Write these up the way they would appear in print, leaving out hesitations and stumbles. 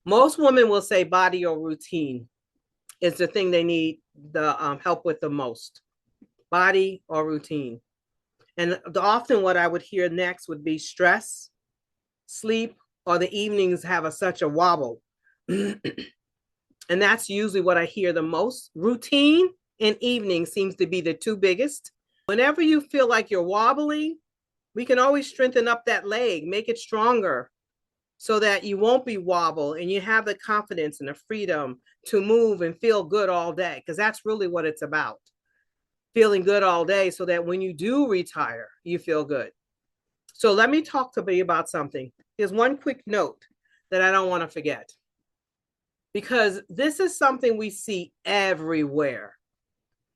Most women will say body or routine is the thing they need the help with the most. Body or routine. And often what I would hear next would be stress, sleep, or the evenings have such a wobble. And that's usually what I hear the most. Routine and evening seems to be the two biggest. Whenever you feel like you're wobbling, we can always strengthen up that leg, make it stronger so that you won't be wobble and you have the confidence and the freedom to move and feel good all day, because that's really what it's about. Feeling good all day so that when you do retire, you feel good. So let me talk to you about something. Here's one quick note that I don't want to forget, because this is something we see everywhere.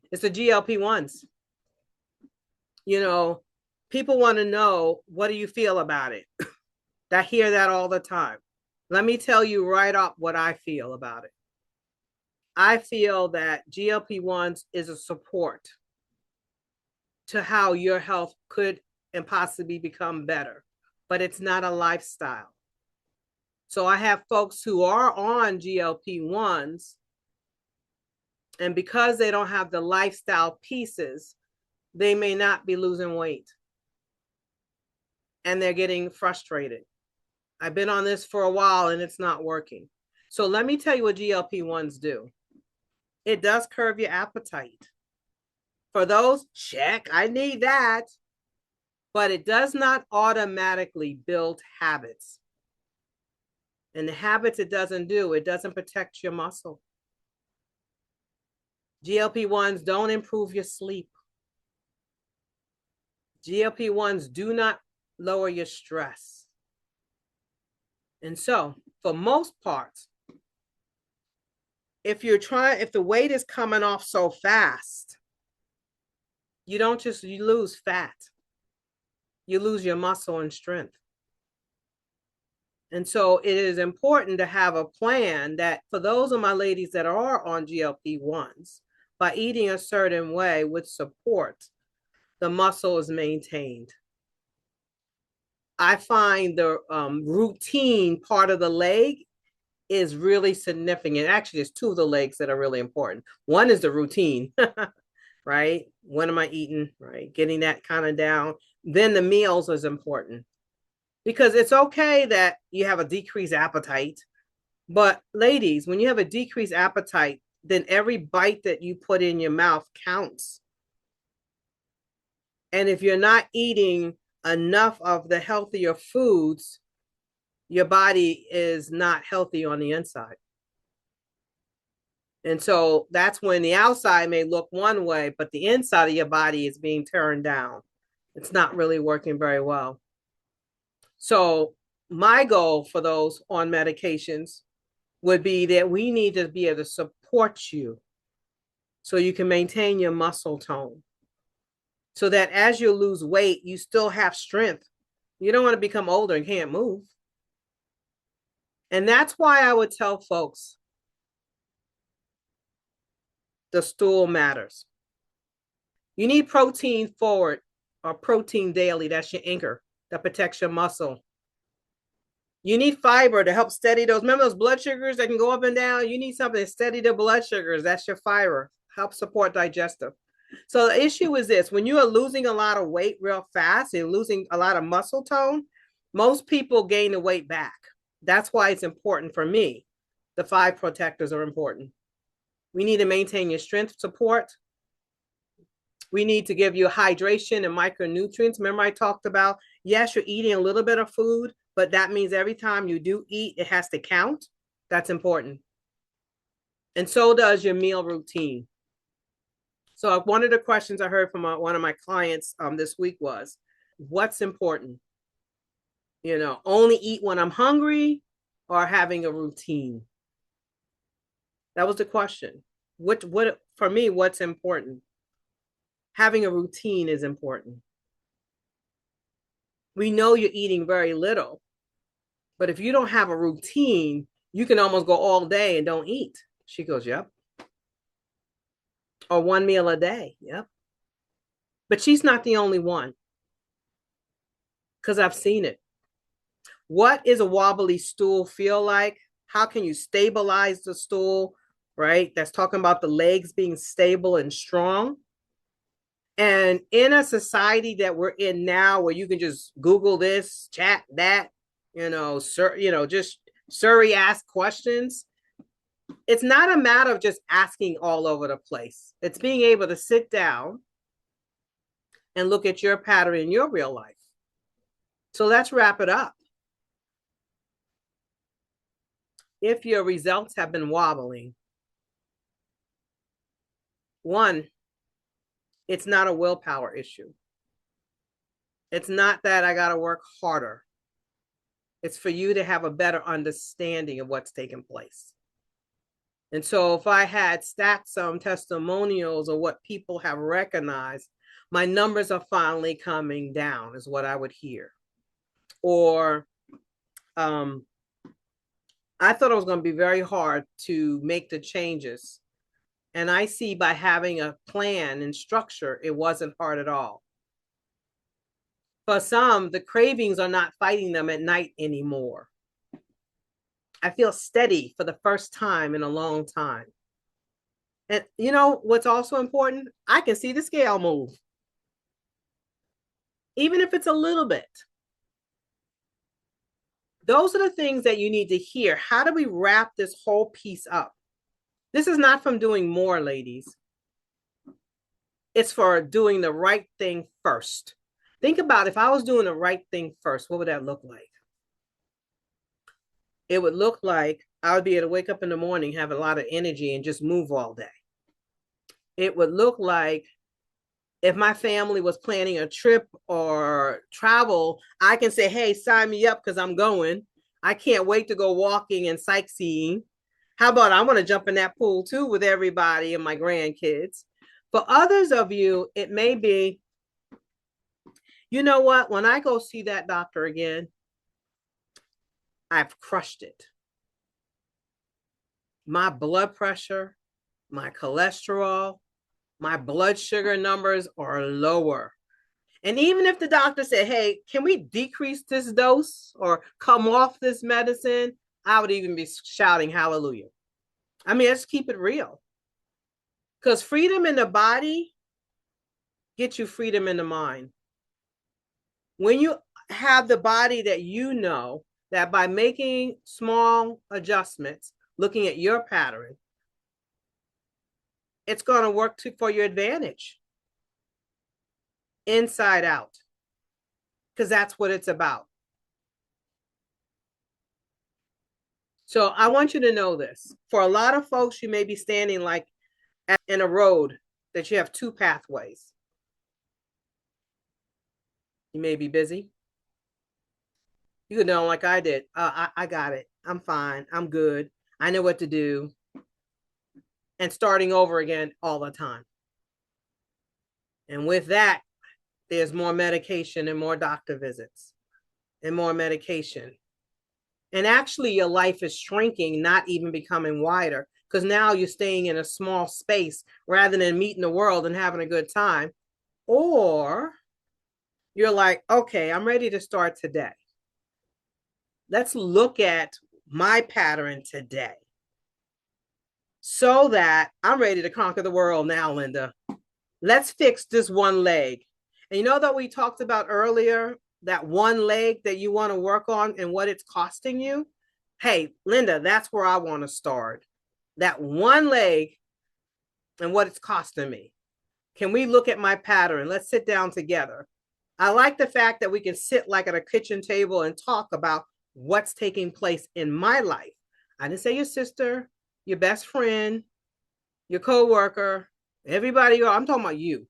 It's the GLP-1s. You know, people want to know, what do you feel about it? I hear that all the time. Let me tell you right up what I feel about it. I feel that GLP-1s is a support to how your health could and possibly become better, but it's not a lifestyle. So I have folks who are on GLP-1s, and because they don't have the lifestyle pieces, they may not be losing weight. And they're getting frustrated. I've been on this for a while and it's not working. So let me tell you what GLP-1s do. It does curb your appetite. For those, check, I need that. But it does not automatically build habits. And the habits it doesn't do, it doesn't protect your muscle. GLP-1s don't improve your sleep. GLP-1s do not lower your stress. And so, for most parts, if the weight is coming off so fast, you lose fat. You lose your muscle and strength. And so it is important to have a plan that for those of my ladies that are on GLP-1s, by eating a certain way with support, the muscle is maintained. I find the routine part of the leg is really significant. Actually, there's two of the legs that are really important. One is the routine, right? When am I eating, right? Getting that kind of down. Then the meals is important, because it's okay that you have a decreased appetite. But ladies, when you have a decreased appetite, then every bite that you put in your mouth counts. And if you're not eating enough of the healthier foods, your body is not healthy on the inside. And so that's when the outside may look one way, but the inside of your body is being turned down. It's not really working very well. So my goal for those on medications would be that we need to be able to support you so you can maintain your muscle tone, so that as you lose weight, you still have strength. You don't want to become older and can't move. And that's why I would tell folks the stool matters. You need protein forward or protein daily. That's your anchor that protects your muscle. You need fiber to help steady those. Remember those blood sugars that can go up and down? You need something to steady the blood sugars. That's your fiber. Help support digestive. So the issue is this: when you are losing a lot of weight real fast and losing a lot of muscle tone, most people gain the weight back. That's why it's important for me. The 5 protectors are important. We need to maintain your strength support. We need to give you hydration and micronutrients. Remember I talked about, yes, you're eating a little bit of food, but that means every time you do eat, it has to count. That's important. And so does your meal routine. So one of the questions I heard from one of my clients this week was, what's important? You know, only eat when I'm hungry or having a routine? That was the question. What for me, what's important? Having a routine is important. We know you're eating very little, but if you don't have a routine, you can almost go all day and don't eat. She goes, yep. or one meal a day. Yep. But she's not the only one because I've seen it. What is a wobbly stool feel like? How can you stabilize the stool, right? That's talking about the legs being stable and strong. And in a society that we're in now, where you can just Google this, chat that, just Surrey ask questions. It's not a matter of just asking all over the place. It's being able to sit down and look at your pattern in your real life. So let's wrap it up. If your results have been wobbling, one, it's not a willpower issue. It's not that I got to work harder. It's for you to have a better understanding of what's taking place. And so if I had stacked some testimonials of what people have recognized, my numbers are finally coming down, is what I would hear. Or I thought it was going to be very hard to make the changes. And I see by having a plan and structure, it wasn't hard at all. For some, the cravings are not fighting them at night anymore. I feel steady for the first time in a long time. And you know what's also important? I can see the scale move, even if it's a little bit. Those are the things that you need to hear. How do we wrap this whole piece up? This is not from doing more, ladies. It's for doing the right thing first. Think about if I was doing the right thing first, what would that look like? It would look like I would be able to wake up in the morning, have a lot of energy, and just move all day. It would look like if my family was planning a trip or travel, I can say, hey, sign me up because I'm going. I can't wait to go walking and sightseeing. How about I want to jump in that pool too with everybody and my grandkids. For others of you, it may be, you know what? When I go see that doctor again, I've crushed it. My blood pressure, my cholesterol, my blood sugar numbers are lower. And even if the doctor said, hey, can we decrease this dose or come off this medicine? I would even be shouting hallelujah. I mean, let's keep it real. Because freedom in the body gets you freedom in the mind. When you have the body that you know that by making small adjustments, looking at your pattern, it's going to work for your advantage. Inside out. Because that's what it's about. So I want you to know this. For a lot of folks, you may be standing like in a road that you have two pathways. You may be busy. You could know like I did. I got it. I'm fine. I'm good. I know what to do. And starting over again all the time. And with that, there's more medication and more doctor visits and more medication. And actually, your life is shrinking, not even becoming wider, because now you're staying in a small space rather than meeting the world and having a good time. Or you're like, okay, I'm ready to start today. Let's look at my pattern today so that I'm ready to conquer the world now, Linda. Let's fix this one leg. And you know that we talked about earlier, that one leg that you want to work on and what it's costing you? Hey, Linda, that's where I want to start. That one leg and what it's costing me. Can we look at my pattern? Let's sit down together. I like the fact that we can sit like at a kitchen table and talk about what's taking place in my life. I didn't say your sister, your best friend, your coworker, everybody. I'm talking about you.